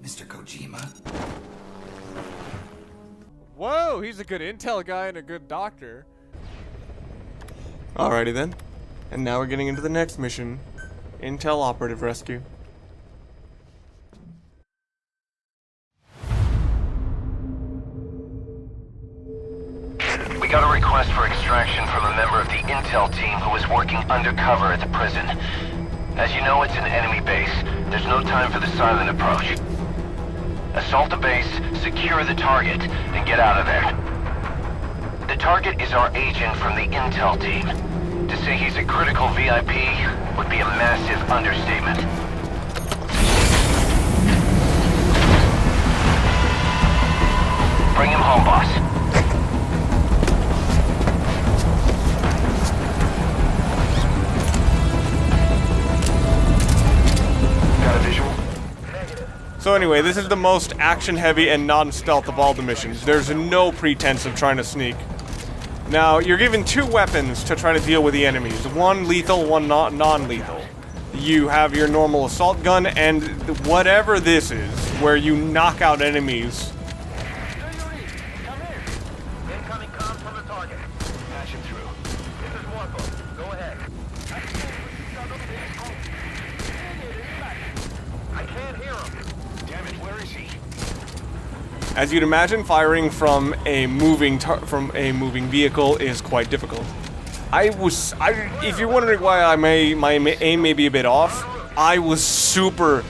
Mr. Kojima. Whoa, he's a good intel guy and a good doctor. Alrighty then. And now we're getting into the next mission. Intel Operative Rescue. We got a request for extraction from a member of the intel team who was working undercover at the prison. As you know, it's an enemy base. There's no time for the silent approach. Assault the base, secure the target, and get out of there. The target is our agent from the intel team. To say he's a critical VIP would be a massive understatement. Bring him home, boss. Got a visual? So anyway, this is the most action-heavy and non-stealth of all the missions. There's no pretense of trying to sneak. Now, you're given two weapons to try to deal with the enemies. One lethal, one non-lethal. You have your normal assault gun and whatever this is, where you knock out enemies. Come in. Incoming comms from the target. Patch him through. This is Warpo. Go ahead. I can't hear him. Damn it, where is he? As you'd imagine, firing from a moving vehicle is quite difficult. If you're wondering why my aim may be a bit off, I was super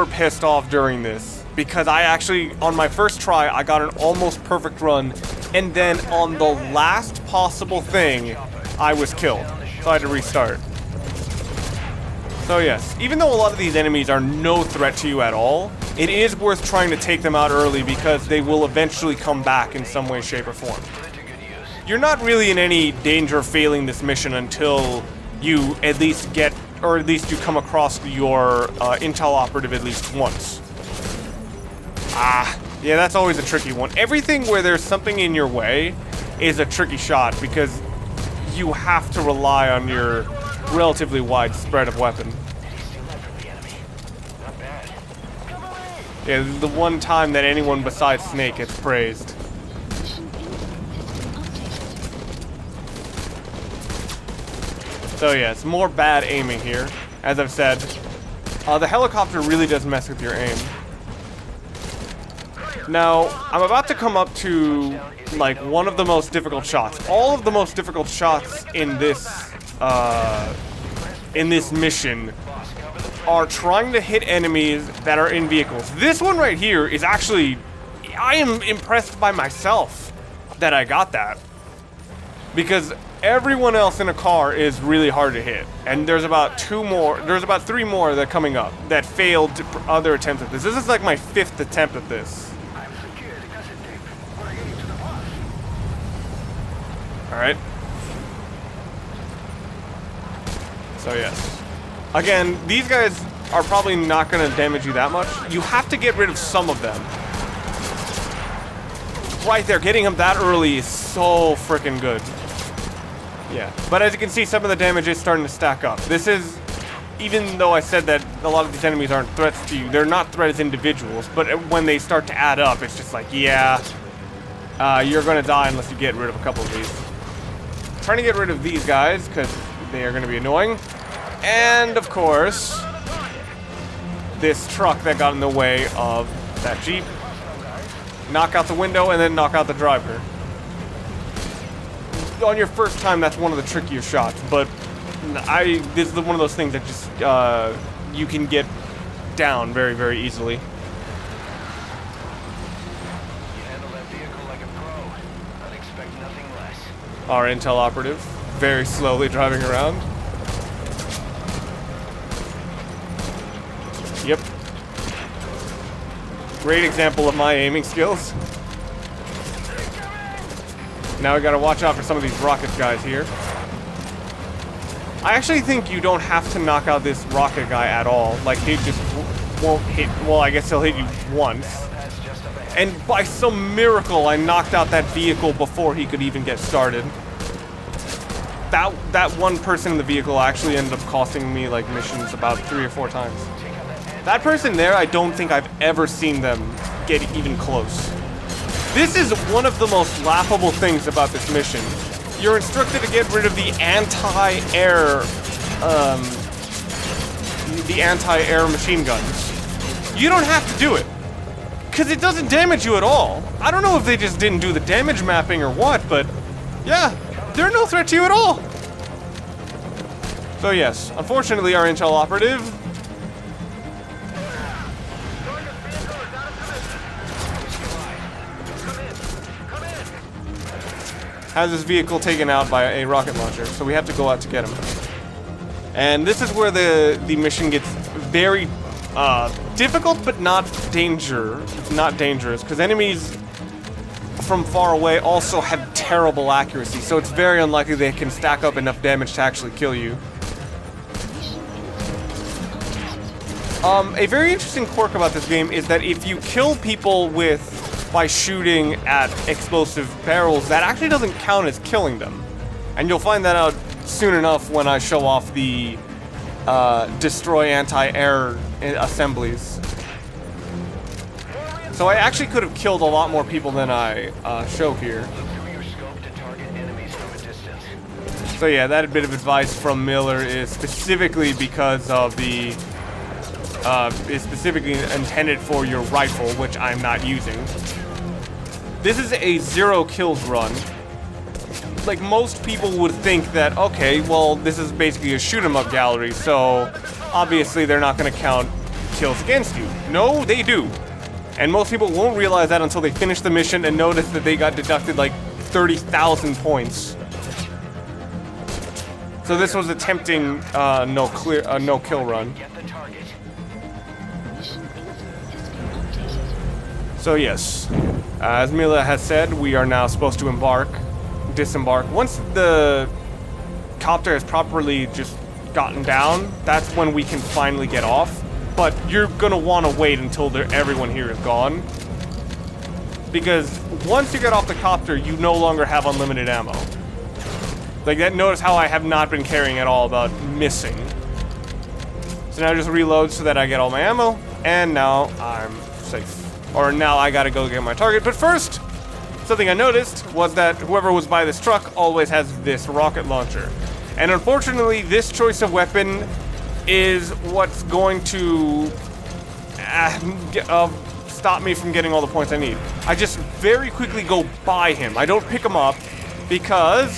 pissed off during this because I actually, on my first try, I got an almost perfect run, and then on the last possible thing, I was killed. So I had to restart. So yes, even though a lot of these enemies are no threat to you at all, it is worth trying to take them out early because they will eventually come back in some way, shape, or form. You're not really in any danger of failing this mission until you at least get, or at least you come across your intel operative at least once. Yeah, that's always a tricky one. Everything where there's something in your way is a tricky shot because you have to rely on your relatively wide spread of weapon. Yeah, this is the one time that anyone besides Snake gets praised. So yeah, it's more bad aiming here. As I've said, the helicopter really does mess with your aim. Now, I'm about to come up to, like, one of the most difficult shots. All of the most difficult shots in this mission are trying to hit enemies that are in vehicles. This one right here is actually, I am impressed by myself that I got that. Because everyone else in a car is really hard to hit. And there's about three more that are coming up that failed other attempts at this. This is like my 5th attempt at this. Alright. So yes. Again, these guys are probably not going to damage you that much. You have to get rid of some of them. Right there, getting them that early is so freaking good. Yeah, but as you can see, some of the damage is starting to stack up. This is, even though I said that a lot of these enemies aren't threats to you, they're not threats as individuals, but when they start to add up, it's just like, yeah, you're going to die unless you get rid of a couple of these. I'm trying to get rid of these guys, because they are going to be annoying. And, of course, this truck that got in the way of that Jeep. Knock out the window and then knock out the driver. On your first time, that's one of the trickier shots, but this is one of those things that just, you can get down very, very easily. You handle that vehicle like a pro. I'd expect nothing less. Our intel operative, very slowly driving around. Yep. Great example of my aiming skills. Now we gotta watch out for some of these rocket guys here. I actually think you don't have to knock out this rocket guy at all. Like, he just won't hit. Well, I guess he'll hit you once. And by some miracle, I knocked out that vehicle before he could even get started. That one person in the vehicle actually ended up costing me, like, missions about 3 or 4 times. That person there, I don't think I've ever seen them get even close. This is one of the most laughable things about this mission. You're instructed to get rid of the anti-air machine guns. You don't have to do it, because it doesn't damage you at all. I don't know if they just didn't do the damage mapping or what, but yeah, they're no threat to you at all. So yes, unfortunately our intel operative has his vehicle taken out by a rocket launcher, so we have to go out to get him. And this is where the mission gets very difficult, but not dangerous, because enemies from far away also have terrible accuracy, so it's very unlikely they can stack up enough damage to actually kill you. A very interesting quirk about this game is that if you kill people by shooting at explosive barrels, that actually doesn't count as killing them. And you'll find that out soon enough when I show off the destroy anti-air assemblies. So I actually could have killed a lot more people than I show here. So yeah, that bit of advice from Miller is specifically because of the is specifically intended for your rifle, which I'm not using. This is a 0 kills run. Like, most people would think that, okay, well, this is basically a shoot 'em up gallery, so obviously they're not going to count kills against you. No, they do. And most people won't realize that until they finish the mission and notice that they got deducted like 30,000 points. So this was a tempting no kill run. So yes, as Mila has said, we are now supposed to disembark. Once the copter has properly just gotten down, that's when we can finally get off. But you're gonna want to wait until everyone here is gone, because once you get off the copter, you no longer have unlimited ammo. Like that. Notice how I have not been caring at all about missing. So now I just reload so that I get all my ammo, and now I'm safe. Or now I gotta go get my target. But first, something I noticed was that whoever was by this truck always has this rocket launcher. And unfortunately, this choice of weapon is what's going to stop me from getting all the points I need. I just very quickly go by him. I don't pick him up because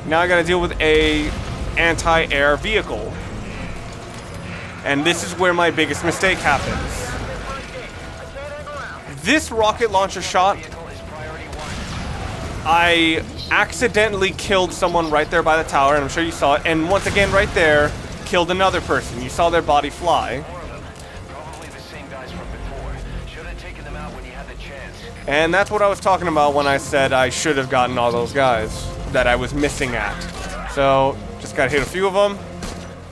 now I gotta deal with a anti-air vehicle. And this is where my biggest mistake happens. This rocket launcher shot, I accidentally killed someone right there by the tower, and I'm sure you saw it. And once again, right there, killed another person. You saw their body fly. And that's what I was talking about when I said I should have gotten all those guys that I was missing at. So, just gotta hit a few of them.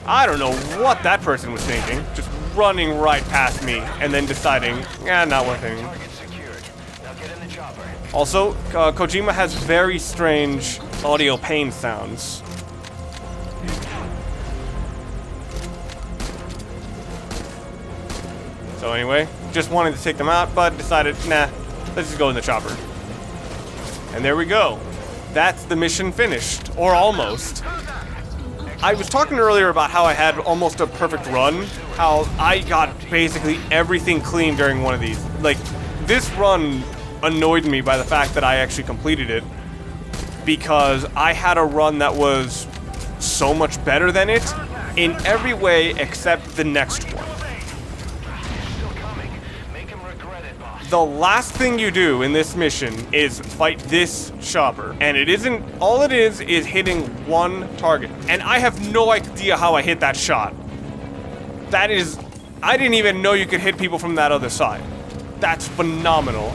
I don't know what that person was thinking. Just running right past me and then deciding, not worth it. Also, Kojima has very strange audio pain sounds. So anyway, just wanted to take them out, but decided, nah, let's just go in the chopper. And there we go. That's the mission finished, or almost. I was talking earlier about how I had almost a perfect run, how I got basically everything clean during one of these. Like, this run annoyed me by the fact that I actually completed it, because I had a run that was so much better than it in every way except the next one. The last thing you do in this mission is fight this chopper, and all it is hitting one target. And I have no idea how I hit that shot. I didn't even know you could hit people from that other side. That's phenomenal.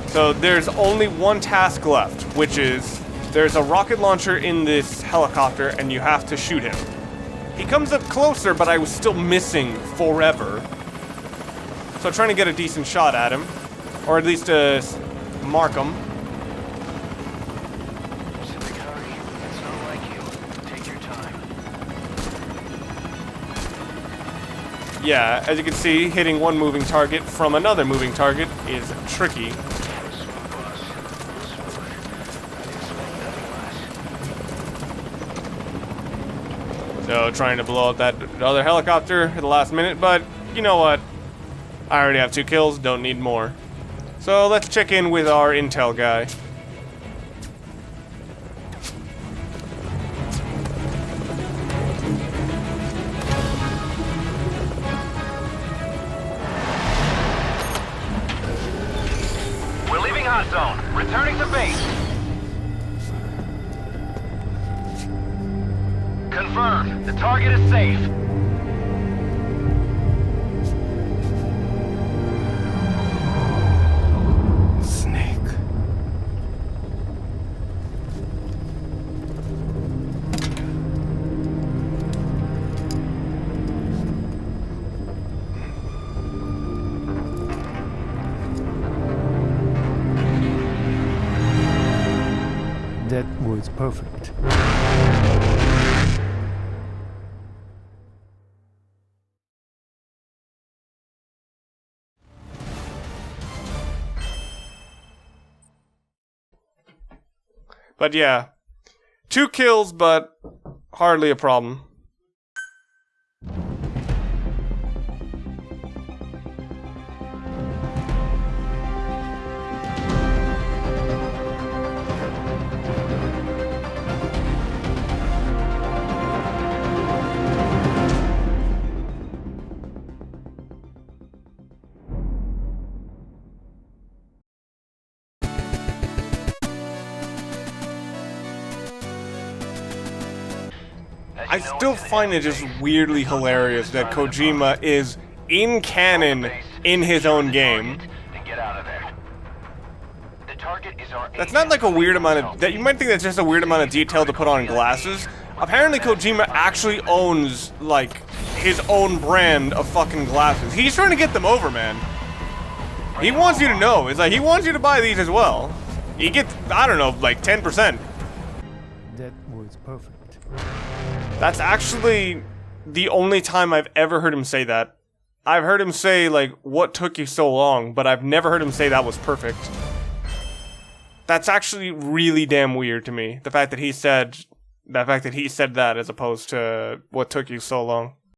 So there's only one task left, which is there's a rocket launcher in this helicopter and you have to shoot him. He comes up closer, but I was still missing forever. So I'm trying to get a decent shot at him, or at least mark him. yeah, as you can see, hitting one moving target from another moving target is tricky. So trying to blow up that other helicopter at the last minute, but you know what? I already have 2 kills, don't need more. So let's check in with our intel guy. We're leaving hot zone. Returning to base. Confirmed. The target is safe. Snake. That was perfect. But yeah, 2 kills, but hardly a problem. I still find it just weirdly hilarious that Kojima is in canon in his own game. That's not like a weird amount of... that you might think that's just a weird amount of detail to put on glasses. Apparently Kojima actually owns, like, his own brand of fucking glasses. He's trying to get them over, man. He wants you to know. It's like, he wants you to buy these as well. He gets, I don't know, like 10%. That was perfect. That's actually the only time I've ever heard him say that. I've heard him say, like, what took you so long, but I've never heard him say that was perfect. That's actually really damn weird to me. The fact that he said that as opposed to what took you so long.